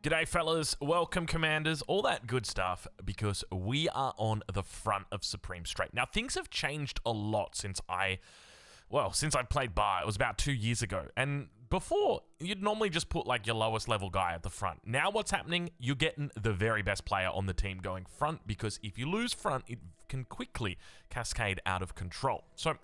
G'day fellas, welcome commanders, all that good stuff, because we are on the front of Supreme Straight. Now things have changed a lot since I played Bar. It was about 2 years ago, and before, you'd normally just put like your lowest level guy at the front. Now what's happening, you're getting the very best player on the team going front, because if you lose front, it can quickly cascade out of control. So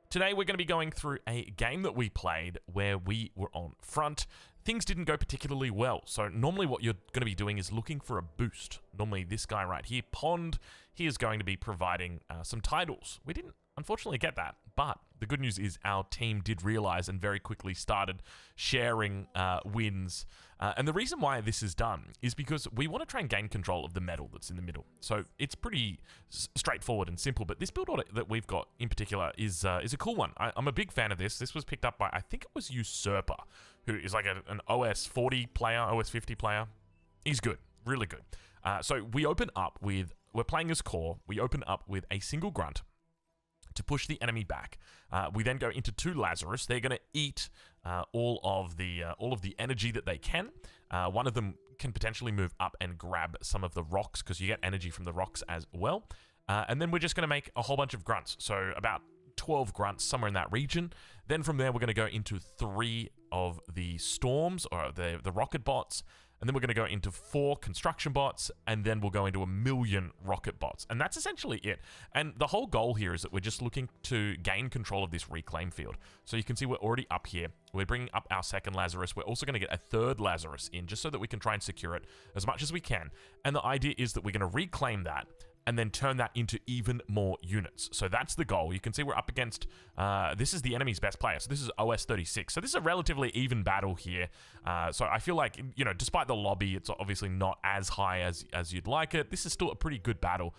today we're going to be going through a game that we played where we were on front. Things didn't go particularly well, so normally what you're going to be doing is looking for a boost. Normally this guy right here, Pond, he is going to be providing some titles. We didn't unfortunately get that, but the good news is our team did realize and very quickly started sharing wins. And the reason why this is done is because we want to try and gain control of the metal that's in the middle. So it's pretty straightforward and simple, but this build order that we've got in particular is a cool one. I'm a big fan of this. This was picked up by, I think it was Usurper, who is like an OS 40 player, OS 50 player. He's good, really good. So we open up with, we're playing as core, we open up with a single grunt to push the enemy back. We then go into 2 Lazarus. They're going to eat all of the energy that they can. One of them can potentially move up and grab some of the rocks, because you get energy from the rocks as well. And then we're just going to make a whole bunch of grunts. So about 12 grunts, somewhere in that region. Then from there, we're going to go into 3 of the storms, or the rocket bots. And then we're going to go into 4 construction bots, and then we'll go into 1 million rocket bots. And that's essentially it. And the whole goal here is that we're just looking to gain control of this reclaim field. So you can see we're already up here. We're bringing up our 2nd Lazarus. We're also going to get a 3rd Lazarus in, just so that we can try and secure it as much as we can. And the idea is that we're going to reclaim that and then turn that into even more units. So that's the goal. You can see we're up against, this is the enemy's best player. So this is OS 36. So this is a relatively even battle here. So I feel like, you know, despite the lobby, it's obviously not as high as you'd like it. This is still a pretty good battle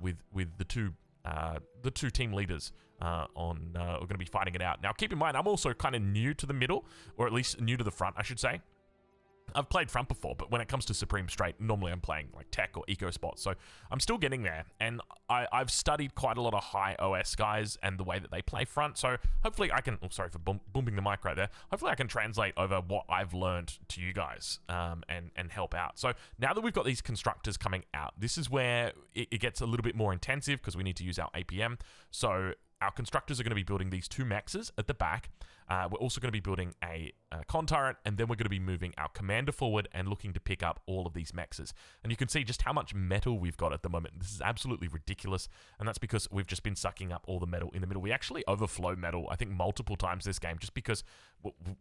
with the two team leaders are going to be fighting it out. Now, keep in mind, I'm also kind of new to the middle, or at least new to the front, I should say. I've played front before, but when it comes to Supreme Straight, normally I'm playing like tech or eco spots, so I'm still getting there. And I've studied quite a lot of high OS guys and the way that they play front, so hopefully I can, oh, sorry for bumping the mic right there, hopefully I can translate over what I've learned to you guys and help out. So now that we've got these constructors coming out, this is where it gets a little bit more intensive, because we need to use our APM. So our constructors are going to be building these 2 mexes at the back. We're also going to be building a con turret, and then we're going to be moving our commander forward and looking to pick up all of these mexes. And you can see just how much metal we've got at the moment. This is absolutely ridiculous, and that's because we've just been sucking up all the metal in the middle. We actually overflow metal, I think, multiple times this game, just because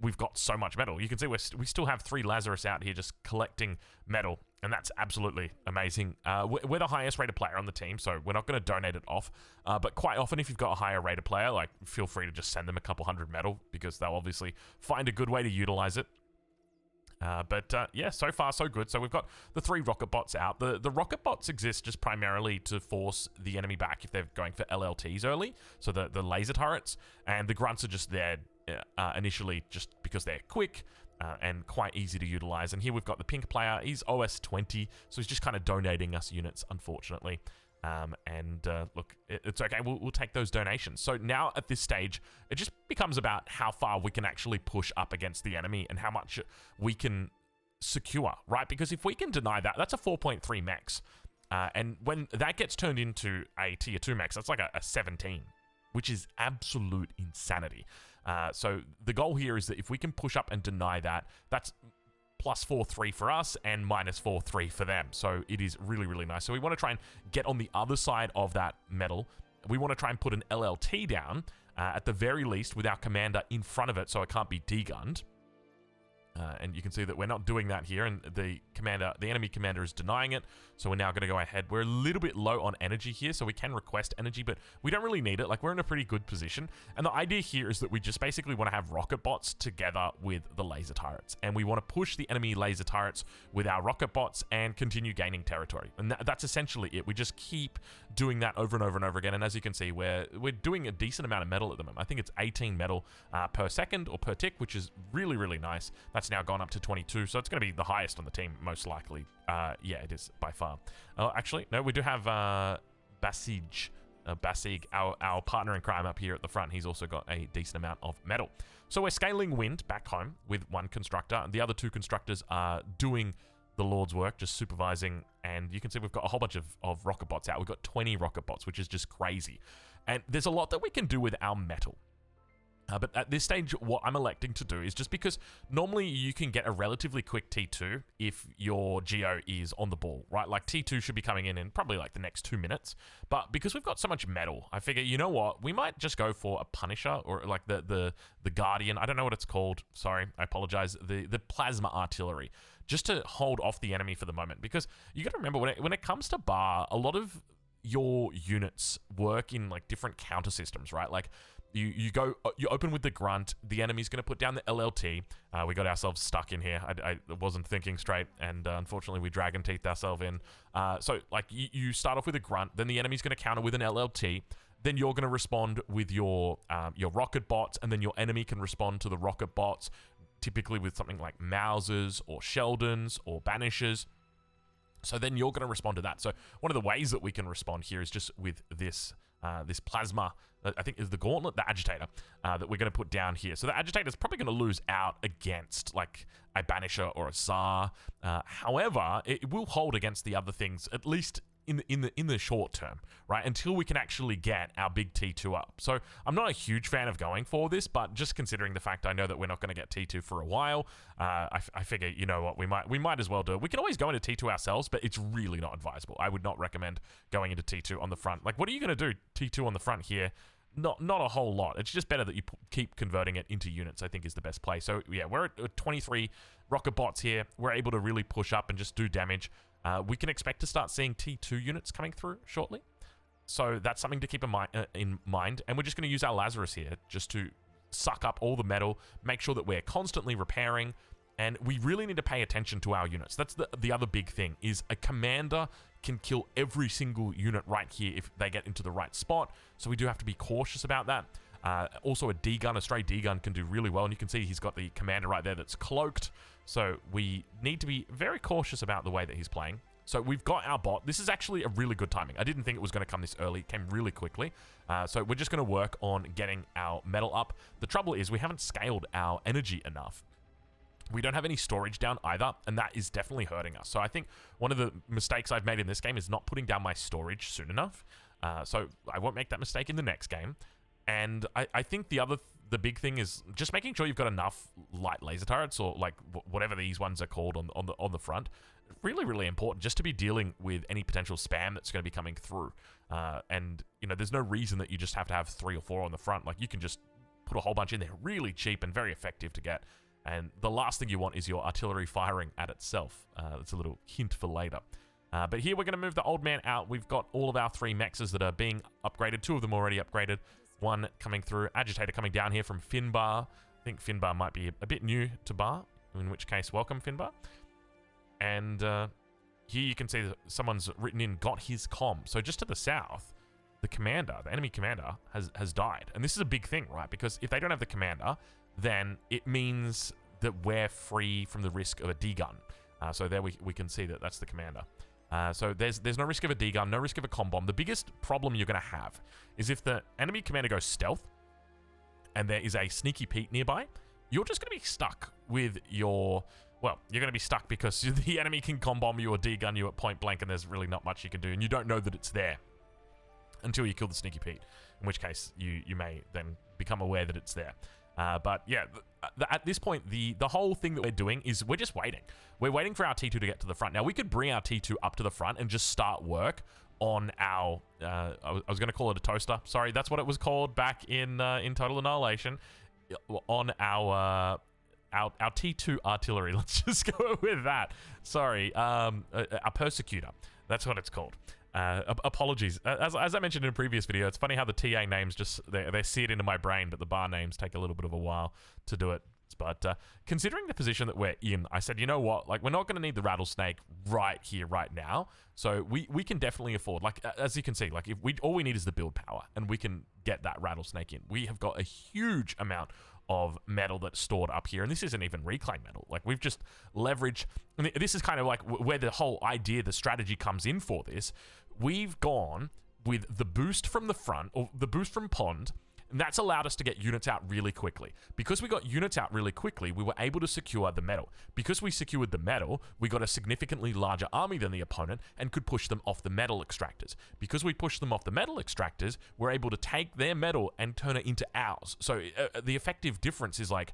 we've got so much metal. You can see we still have 3 Lazarus out here just collecting metal, and that's absolutely amazing. We're the highest rated player on the team, so we're not going to donate it off. But quite often, if you've got a higher rated player, like, feel free to just send them a couple hundred metal, because they'll obviously find a good way to utilize it. Yeah, so far so good. So we've got the 3 rocket bots out. The rocket bots exist just primarily to force the enemy back if they're going for LLTs early, so the laser turrets, and the grunts are just there initially just because they're quick and quite easy to utilize. And here we've got the pink player. He's OS 20, so he's just kind of donating us units, unfortunately. Look, it's okay. We'll take those donations. So now at this stage, it just becomes about how far we can actually push up against the enemy and how much we can secure, right? Because if we can deny that, that's a 4.3 max. And when that gets turned into a tier 2 max, that's like a 17, which is absolute insanity. So the goal here is that if we can push up and deny that, that's plus 4-3 for us and minus 4-3 for them. So it is really, really nice. So we want to try and get on the other side of that metal. We want to try and put an LLT down at the very least with our commander in front of it, so it can't be degunned. And you can see that we're not doing that here, and the enemy commander is denying it, so we're now going to go ahead. We're a little bit low on energy here, so we can request energy, but we don't really need it. Like, we're in a pretty good position, and the idea here is that we just basically want to have rocket bots together with the laser turrets, and we want to push the enemy laser turrets with our rocket bots and continue gaining territory, and that's essentially it. We just keep doing that over and over and over again, and as you can see, we're doing a decent amount of metal at the moment. I think it's 18 metal per second or per tick, which is really, really nice. That's now gone up to 22, so it's going to be the highest on the team, most likely. Yeah, it is by far. Actually, no, we do have Basij, our partner in crime up here at the front. He's also got a decent amount of metal. So we're scaling wind back home with 1 constructor, and the other 2 constructors are doing the Lord's work, just supervising. And you can see we've got a whole bunch of rocket bots out. We've got 20 rocket bots, which is just crazy. And there's a lot that we can do with our metal. But at this stage, what I'm electing to do is, just because normally you can get a relatively quick T2 if your Geo is on the ball, right? Like T2 should be coming in probably like the next 2 minutes. But because we've got so much metal, I figure, you know what? We might just go for a Punisher, or like the Guardian. I don't know what it's called. Sorry, I apologize. The plasma artillery, just to hold off the enemy for the moment. Because you got to remember, when it comes to bar, a lot of your units work in like different counter systems, right? Like you open with the grunt, the enemy's going to put down the LLT. We got ourselves stuck in here. I wasn't thinking straight, and unfortunately we dragon teethed ourselves in. So like you start off with a grunt, then the enemy's going to counter with an LLT, then you're going to respond with your rocket bots, and then your enemy can respond to the rocket bots, typically with something like Mausers or Sheldons or Banishers. So then you're going to respond to that. So one of the ways that we can respond here is just with this plasma, I think is the Gauntlet, the Agitator, that we're going to put down here. So the Agitator is probably going to lose out against like a Banisher or a Tsar. However, it will hold against the other things, at least in the short term, right? Until we can actually get our big T2 up. So I'm not a huge fan of going for this, but just considering the fact I know that we're not going to get T2 for a while, I figure, you know what, we might as well do it. We can always go into T2 ourselves, but it's really not advisable. I would not recommend going into T2 on the front. Like, what are you going to do T2 on the front here? Not a whole lot. It's just better that you keep converting it into units, I think, is the best play. So yeah, we're at 23 rocket bots here. We're able to really push up and just do damage. We can expect to start seeing T2 units coming through shortly. So that's something to keep in mind. And we're just going to use our Lazarus here just to suck up all the metal, make sure that we're constantly repairing. And we really need to pay attention to our units. That's the other big thing, is a commander can kill every single unit right here if they get into the right spot. So we do have to be cautious about that. Also, a stray D-gun can do really well. And you can see he's got the commander right there that's cloaked. So we need to be very cautious about the way that he's playing. So we've got our bot. This is actually a really good timing. I didn't think it was going to come this early. It came really quickly. So we're just going to work on getting our metal up. The trouble is we haven't scaled our energy enough. We don't have any storage down either, and that is definitely hurting us. So I think one of the mistakes I've made in this game is not putting down my storage soon enough. So I won't make that mistake in the next game. And I think the big thing is just making sure you've got enough light laser turrets, or like whatever these ones are called on the front. Really, really important just to be dealing with any potential spam that's going to be coming through. And you know, there's no reason that you just have to have 3 or 4 on the front. Like, you can just put a whole bunch in there, really cheap and very effective to get. And the last thing you want is your artillery firing at itself. That's a little hint for later. But here we're going to move the old man out. We've got all of our 3 mexes that are being upgraded. 2 of them already upgraded. 1 coming through. Agitator coming down here from Finbar. I think Finbar might be a bit new to Bar, in which case, welcome, Finbar. And here you can see that someone's written in, got his comm. So just to the south, the enemy commander, has died. And this is a big thing, right? Because if they don't have the commander, then it means that we're free from the risk of a D-gun. So there we can see that that's the commander. So there's no risk of a D-gun, no risk of a comm bomb. The biggest problem you're going to have is if the enemy commander goes stealth and there is a Sneaky Pete nearby, you're just going to be stuck with your... Well, you're going to be stuck because the enemy can comm bomb you or D-gun you at point blank, and there's really not much you can do, and you don't know that it's there until you kill the Sneaky Pete, in which case you may then become aware that it's there. But yeah, at this point, the whole thing that we're doing is we're just waiting. We're waiting for our T2 to get to the front. Now, we could bring our T2 up to the front and just start work on our... I was going to call it a toaster. Sorry, that's what it was called back in Total Annihilation. On our T2 artillery. Let's just go with that. Sorry, a persecutor. That's what it's called. Apologies. As I mentioned in a previous video, it's funny how the TA names just, they seared into my brain, but the bar names take a little bit of a while to do it. But considering the position that we're in, I said, you know what? Like, we're not going to need the rattlesnake right here, right now. So we can definitely afford, like, as you can see, like, all we need is the build power, and we can get that rattlesnake in. We have got a huge amount of metal that's stored up here, and this isn't even reclaim metal. Like, we've just leveraged, and this is kind of like where the whole idea, the strategy comes in for this. We've gone with the boost from the front, or the boost from Pond, And that's allowed us to get units out really quickly. Because we got units out really quickly, we were able to secure the metal. Because we secured the metal, we got a significantly larger army than the opponent and could push them off the metal extractors. Because we pushed them off the metal extractors, we're able to take their metal and turn it into ours. So the effective difference is like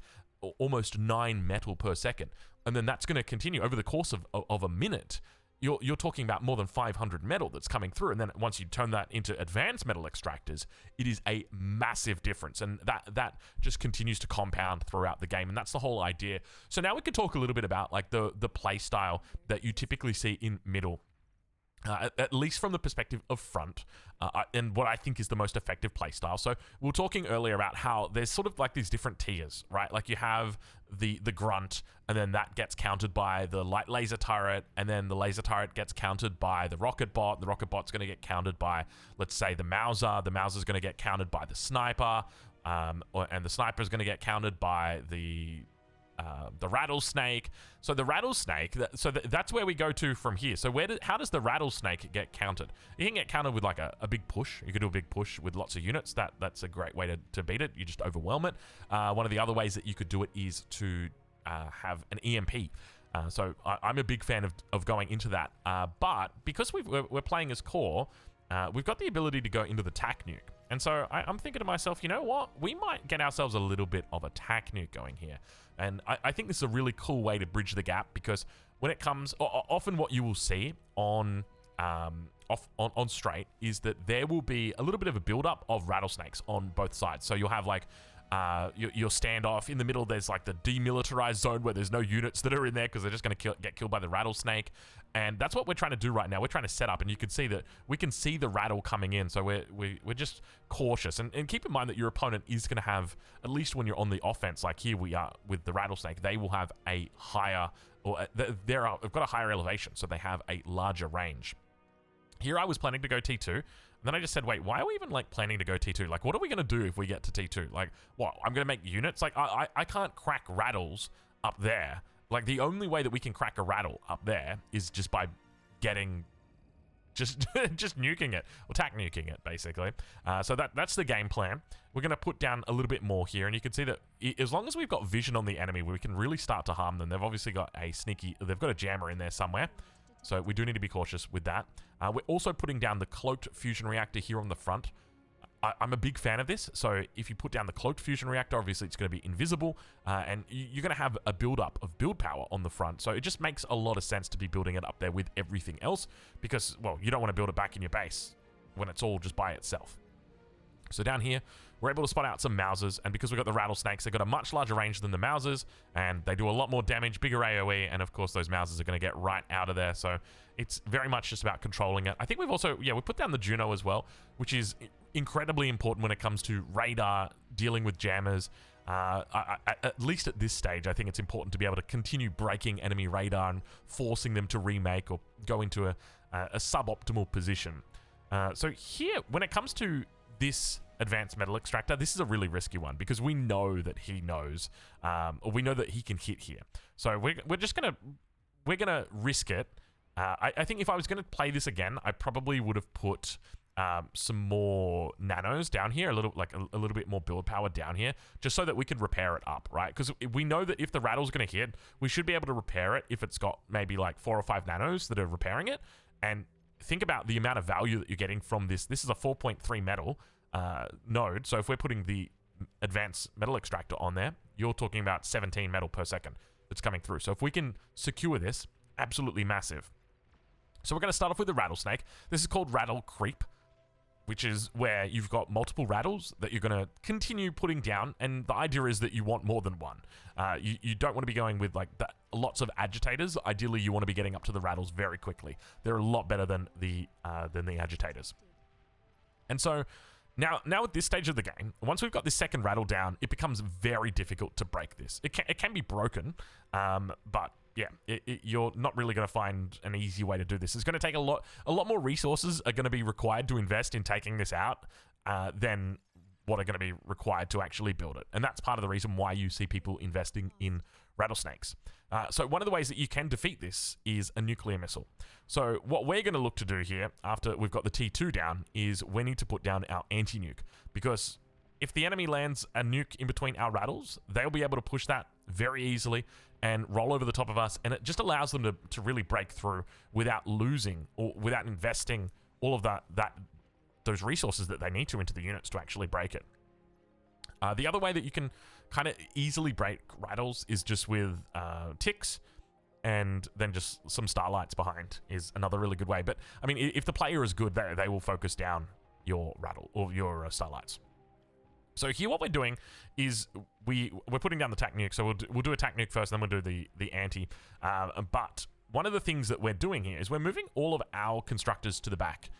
almost 9 metal per second. And then that's going to continue over the course of a minute. You're talking about more than 500 metal that's coming through. And then once you turn that into advanced metal extractors, it is a massive difference. And that just continues to compound throughout the game. And that's the whole idea. So now we could talk a little bit about like the play style that you typically see in middle. At least from the perspective of front, and what I think is the most effective playstyle. So we were talking earlier about how there's sort of like these different tiers, right? Like you have the grunt, and then that gets countered by the light laser turret, and then the laser turret gets countered by the rocket bot. The rocket bot's going to get countered by, let's say, the Mauser. The Mauser's going to get countered by the sniper, and the sniper is going to get countered by the rattlesnake. So the rattlesnake, that's where we go to from here. So how does the rattlesnake get countered? You can get countered with like a big push. You can do a big push with lots of units. That's a great way to beat it. You just overwhelm it. One of the other ways that you could do it is to have an EMP. So I'm a big fan of going into that. But because we're playing as core, we've got the ability to go into the TAC nuke. And so I'm thinking to myself, you know what? We might get ourselves a little bit of a TAC nuke going here. And I think this is a really cool way to bridge the gap, because when it comes, often what you will see on straight is that there will be a little bit of a build-up of rattlesnakes on both sides. So you'll have like your standoff in the middle. There's like the demilitarized zone where there's no units that are in there because they're just going to get killed by the rattlesnake. And that's what we're trying to do right now. We're trying to set up, and you can see that we can see the rattle coming in. So we're just cautious, and keep in mind that your opponent is going to have, at least when you're on the offense, like here we are with the rattlesnake, they will have a higher, or they've got a higher elevation, so they have a larger range. Here I was planning to go T2. And then I just said, wait, why are we even like planning to go T2? Like, what are we going to do if we get to T2? Like, what? I'm going to make units? Like, I can't crack rattles up there. Like, the only way that we can crack a rattle up there is just by getting, just nuking it, or TAC nuking it, basically. So that's the game plan. We're going to put down a little bit more here, and you can see that as long as we've got vision on the enemy, we can really start to harm them. They've obviously got they've got a jammer in there somewhere. So we do need to be cautious with that. We're also putting down the cloaked fusion reactor here on the front. I'm a big fan of this. So if you put down the cloaked fusion reactor, obviously it's going to be invisible, and you're going to have a build-up of build power on the front. So it just makes a lot of sense to be building it up there with everything else, because, well, you don't want to build it back in your base when it's all just by itself. So down here, we're able to spot out some Mausers, and because we've got the rattlesnakes, they've got a much larger range than the Mausers, and they do a lot more damage, bigger AoE, and of course those Mausers are going to get right out of there. So it's very much just about controlling it. I think we've also, we put down the Juno as well, which is incredibly important when it comes to radar, dealing with jammers. At least at this stage, I think it's important to be able to continue breaking enemy radar and forcing them to remake or go into a suboptimal position. So here, when it comes to this advanced metal extractor, this is a really risky one, because we know that he knows, or we know that he can hit here. So we're gonna risk it. I think if I was gonna play this again, I probably would have put some more nanos down here, a little bit more build power down here, just so that we could repair it up, right? Because we know that if the rattle's gonna hit, we should be able to repair it if it's got maybe like 4 or 5 nanos that are repairing it. And think about the amount of value that you're getting from this. This is a 4.3 metal node, so if we're putting the advanced metal extractor on there, you're talking about 17 metal per second that's coming through. So if we can secure this, absolutely massive. So we're going to start off with the rattlesnake. This is called rattle creep, which is where you've got multiple rattles that you're going to continue putting down, and the idea is that you want more than one. You don't want to be going with like lots of agitators. Ideally, you want to be getting up to the rattles very quickly. They're a lot better than the agitators. And so now at this stage of the game, once we've got this second rattle down, it becomes very difficult to break this. It can be broken, but yeah, you're not really going to find an easy way to do this. It's going to take a lot more resources are going to be required to invest in taking this out than what are going to be required to actually build it. And that's part of the reason why you see people investing in rattlesnakes. So one of the ways that you can defeat this is a nuclear missile. So what we're going to look to do here, after we've got the T2 down, is we need to put down our anti-nuke, because if the enemy lands a nuke in between our rattles, they'll be able to push that very easily and roll over the top of us, and it just allows them to really break through without losing or without investing all of those resources that they need to into the units to actually break it. The other way that you can kind of easily break rattles is just with ticks, and then just some starlights behind is another really good way. But I mean, if the player is good, they will focus down your rattle or your starlights. So here what we're doing is we're putting down the tac nuke. So we'll do a tac nuke first, then we'll do the anti. But one of the things that we're doing here is we're moving all of our constructors to the back.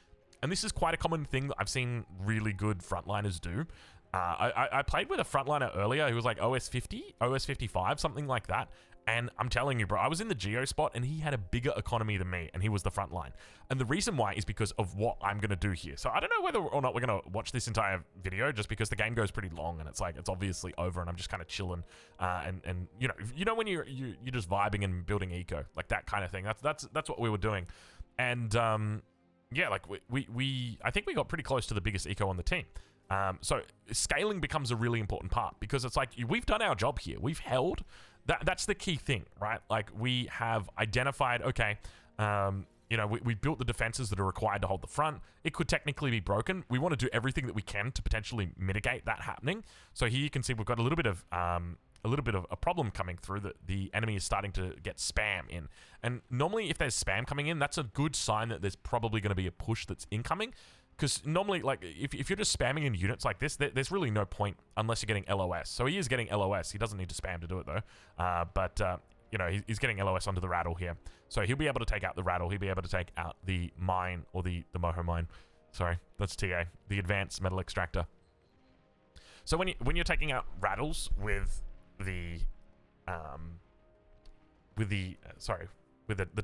And this is quite a common thing that I've seen really good frontliners do. I played with a frontliner earlier who was like OS 50, OS 55, something like that. And I'm telling you, bro, I was in the Geo spot and he had a bigger economy than me, and he was the front line. And the reason why is because of what I'm going to do here. So I don't know whether or not we're going to watch this entire video, just because the game goes pretty long and it's like, it's obviously over and I'm just kind of chilling. And you know when you're just vibing and building eco, like that kind of thing. That's what we were doing. And yeah, like I think we got pretty close to the biggest eco on the team. So scaling becomes a really important part, because it's like, we've done our job here. We've held. That's the key thing, right? Like, we have identified, okay, we built the defenses that are required to hold the front. It could technically be broken. We want to do everything that we can to potentially mitigate that happening. So here you can see we've got a little bit of a problem coming through, that the enemy is starting to get spam in. And normally if there's spam coming in, that's a good sign that there's probably going to be a push that's incoming. Because normally, like, if you're just spamming in units like this, there's really no point unless you're getting LOS. So he is getting LOS. He doesn't need to spam to do it, though. But he's getting LOS onto the rattle here. So he'll be able to take out the rattle. He'll be able to take out the mine, or the Moho mine. Sorry, that's TA. The advanced metal extractor. So when you're taking out rattles with the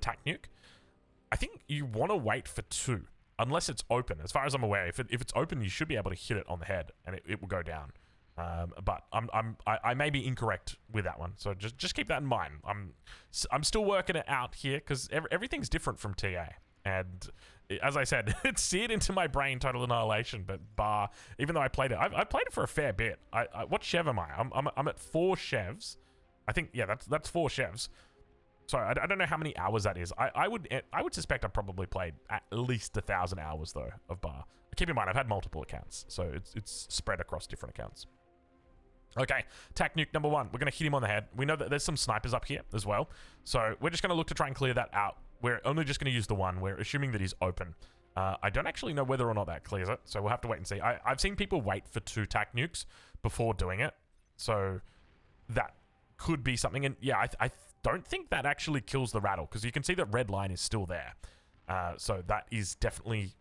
tac nuke, I think you want to wait for 2. Unless it's open. As far as I'm aware, if it's open, you should be able to hit it on the head and it will go down. But I may be incorrect with that one, so just keep that in mind. I'm still working it out here, because everything's different from TA. And as I said, it's seared into my brain, Total Annihilation. But bar, even though I played it, I played it for a fair bit. What chev am I? I'm at 4 chevs. I think, yeah, that's 4 chevs. So I don't know how many hours that is. I would suspect I've probably played at least 1,000 hours though of bar. Keep in mind, I've had multiple accounts, so it's spread across different accounts. Okay, tac nuke number 1. We're gonna hit him on the head. We know that there's some snipers up here as well, so we're just gonna look to try and clear that out. We're only just gonna use the one. We're assuming that he's open. I don't actually know whether or not that clears it, so we'll have to wait and see. I've seen people wait for 2 tac nukes before doing it, so that could be something. And yeah, I don't think that actually kills the rattle, because you can see that red line is still there. So that is definitely,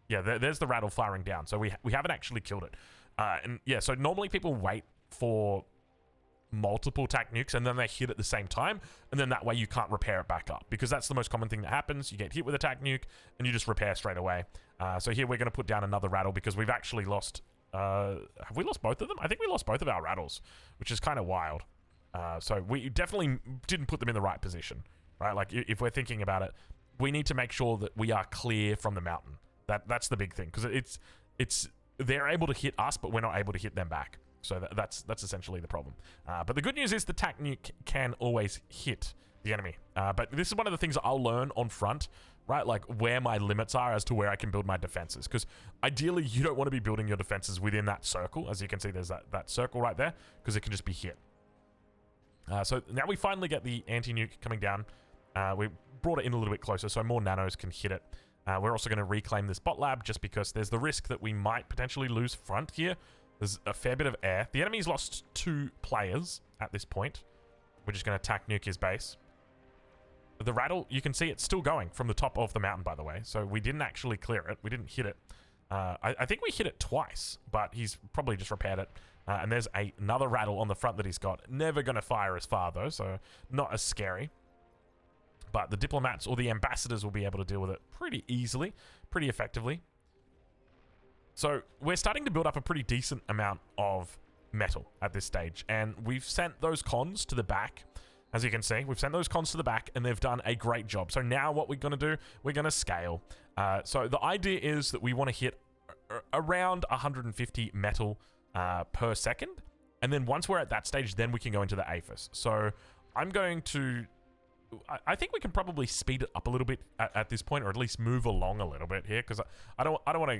yeah, there's the rattle firing down. So we haven't actually killed it. And yeah, so normally people wait for multiple tac nukes and then they hit at the same time, and then that way you can't repair it back up, because that's the most common thing that happens. You get hit with a tac nuke and you just repair straight away. So here we're going to put down another rattle, because we've actually lost, have we lost both of them? I think we lost both of our rattles, which is kind of wild. So we definitely didn't put them in the right position, right? Like, if we're thinking about it, we need to make sure that we are clear from the mountain. That's the big thing, because it's they're able to hit us, but we're not able to hit them back. So that's essentially the problem. But the good news is the tac nuke can always hit the enemy. But this is one of the things I'll learn on front, right? Like, where my limits are as to where I can build my defenses. Because ideally, you don't want to be building your defenses within that circle. As you can see, there's that circle right there, because it can just be hit. So now we finally get the anti-nuke coming down. We brought it in a little bit closer so more nanos can hit it. We're also going to reclaim this bot lab, just because there's the risk that we might potentially lose front here. There's a fair bit of air. The enemy's lost 2 players at this point. We're just going to attack nuke his base. The rattle, you can see it's still going from the top of the mountain, by the way. So we didn't actually clear it. We didn't hit it. I think we hit it twice, but he's probably just repaired it. And there's another rattle on the front that he's got. Never going to fire as far, though, so not as scary. But the diplomats or the ambassadors will be able to deal with it pretty easily, pretty effectively. So we're starting to build up a pretty decent amount of metal at this stage. And we've sent those cons to the back. As you can see, we've sent those cons to the back, and they've done a great job. So now what we're going to do, we're going to scale. So the idea is that we want to hit around 150 metal per second. And then once we're at that stage, then we can go into the APHIS. So I'm going to... I think we can probably speed it up a little bit at this point, or at least move along a little bit here, because I don't want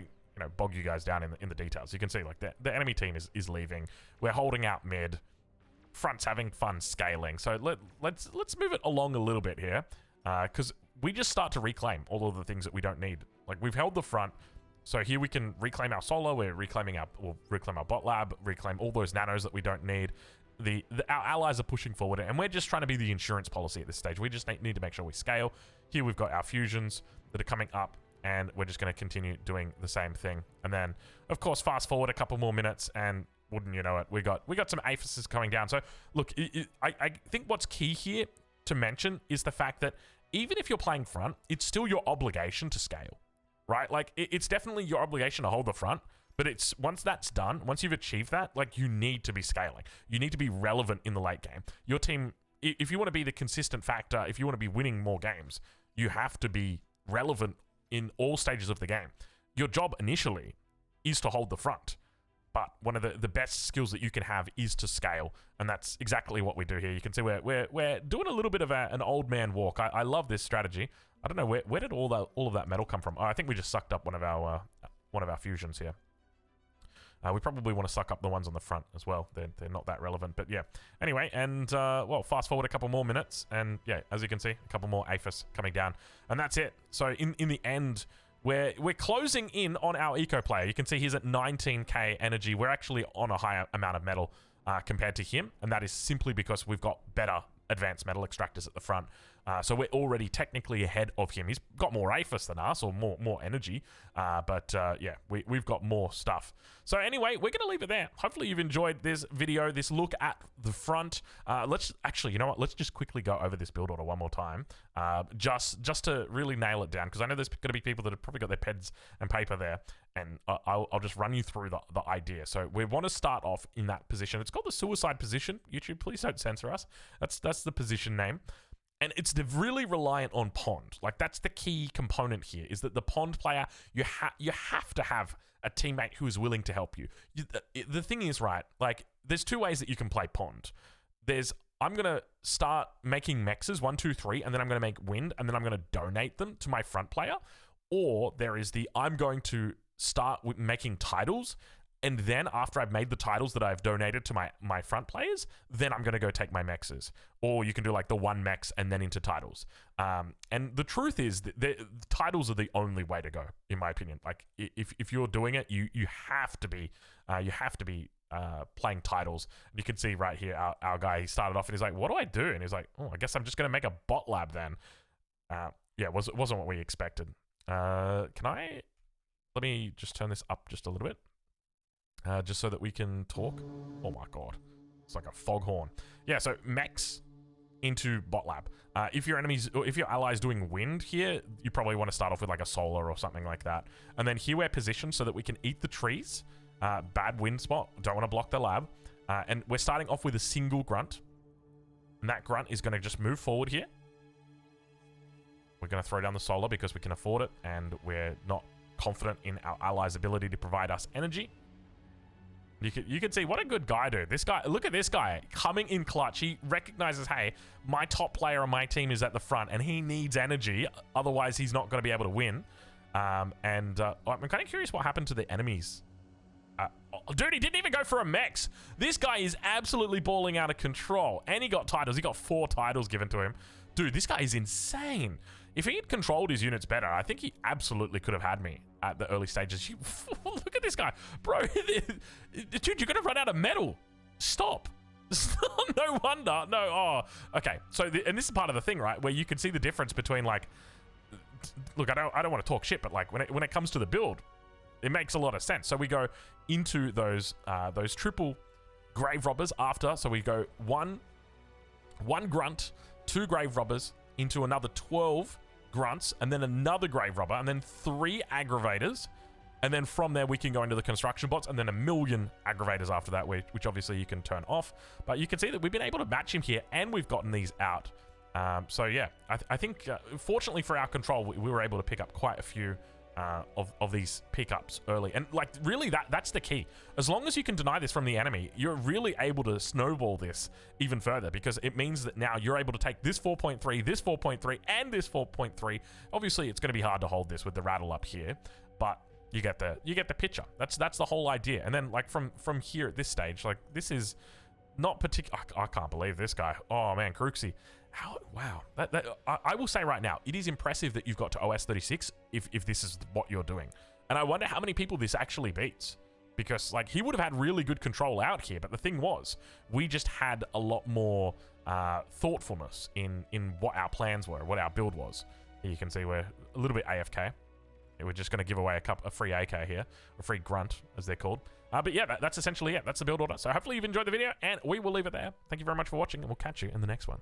to bog you guys down in the details. You can see like the enemy team is leaving. We're holding out mid. Front's having fun scaling. So let's move it along a little bit here, because we just start to reclaim all of the things that we don't need. Like, we've held the front, so here we can reclaim our solar. We'll reclaim our bot lab, reclaim all those nanos that we don't need. Our allies are pushing forward, and we're just trying to be the insurance policy at this stage. We just need to make sure we scale. Here we've got our fusions that are coming up, and we're just going to continue doing the same thing. And then, of course, fast forward a couple more minutes, and wouldn't you know it, we got some APHISes coming down. So look, I think what's key here to mention is the fact that even if you're playing front, it's still your obligation to scale, right? Like, it's definitely your obligation to hold the front. But it's once that's done, once you've achieved that, like, you need to be scaling. You need to be relevant in the late game. Your team, if you want to be the consistent factor, if you want to be winning more games, you have to be relevant in all stages of the game. Your job initially is to hold the front, but one of the best skills that you can have is to scale, and that's exactly what we do here. You can see we're doing a little bit of an old man walk. I love this strategy. I don't know where did all of that metal come from. Oh, I think we just sucked up one of our fusions here. We probably want to suck up the ones on the front as well. They're not that relevant, but yeah. Anyway, and well, fast forward a couple more minutes, and yeah, as you can see, a couple more APHIS coming down, and that's it. So in the end, we're closing in on our eco player. You can see he's at 19k energy. We're actually on a higher amount of metal compared to him, and that is simply because we've got better advanced metal extractors at the front. So we're already technically ahead of him. He's got more APHIS than us, or more energy, but yeah, we've got more stuff. So anyway, we're going to leave it there. Hopefully you've enjoyed this video, this look at the front. Let's actually, you know what? Let's just quickly go over this build order one more time, just to really nail it down, because I know there's going to be people that have probably got their pens and paper there, and I'll just run you through the idea. So we want to start off in that position. It's called the suicide position. YouTube, please don't censor us. That's the position name. And it's really reliant on pond. Like, that's the key component here, is that the pond player, you have to have a teammate who is willing to help you. The thing is, right, like, there's two ways that you can play pond. I'm going to start making mexes, 1, 2, 3, and then I'm going to make wind, and then I'm going to donate them to my front player. Or there is I'm going to start with making titles, and then after I've made the titles that I've donated to my front players, then I'm going to go take my mexes. Or you can do like the one mex and then into titles. And the truth is that the titles are the only way to go, in my opinion. Like, if you're doing it, you have to be playing titles. And you can see right here, our guy, he started off and he's like, what do I do? And he's like, oh, I guess I'm just going to make a bot lab then. Yeah, it wasn't what we expected. Let me just turn this up just a little bit. Just so that we can talk. Oh my god. It's like a foghorn. Yeah, so mex into bot lab. If your ally's doing wind here, you probably want to start off with like a solar or something like that. And then here we're positioned so that we can eat the trees. Bad wind spot. Don't want to block the lab. And we're starting off with a single grunt. And that grunt is going to just move forward here. We're going to throw down the solar because we can afford it. And we're not confident in our allies' ability to provide us energy. You can see what a good guy, dude. This guy, look at this guy coming in clutch. He recognizes, hey, my top player on my team is at the front and he needs energy. Otherwise, he's not going to be able to win. I'm kind of curious what happened to the enemies. Dude, he didn't even go for a mex. This guy is absolutely balling out of control. And he got titles. He got 4 titles given to him. Dude, this guy is insane. If he had controlled his units better, I think he absolutely could have had me at the early stages. Look at this guy. Bro, dude, you're going to run out of metal. Stop. No wonder. No, oh. Okay, so, and this is part of the thing, right, where you can see the difference between, like, look, I don't want to talk shit, but, like, when it comes to the build, it makes a lot of sense. So we go into those triple grave robbers after. So we go one grunt, 2 grave robbers into another 12 grunts, and then another grave robber, and then 3 aggravators, and then from there we can go into the construction bots, and then 1 million aggravators after that, which obviously you can turn off. But you can see that we've been able to match him here, and we've gotten these out. So yeah, I think fortunately for our control, we were able to pick up quite a few of these pickups early. And like really that's the key. As long as you can deny this from the enemy, you're really able to snowball this even further, because it means that now you're able to take this 4.3, this 4.3, and this 4.3. Obviously, it's going to be hard to hold this with the rattle up here, but you get the picture. That's the whole idea. And then like from here at this stage, like this is not particular. I can't believe this guy. Oh man, Kruxy. Wow. I will say right now, it is impressive that you've got to OS 36 if this is what you're doing. And I wonder how many people this actually beats, because like he would have had really good control out here. But the thing was, we just had a lot more thoughtfulness in what our plans were, what our build was. Here you can see we're a little bit AFK. We're just going to give away a free AK here, a free grunt as they're called. But yeah, that's essentially it. That's the build order. So hopefully you've enjoyed the video, and we will leave it there. Thank you very much for watching, and we'll catch you in the next one.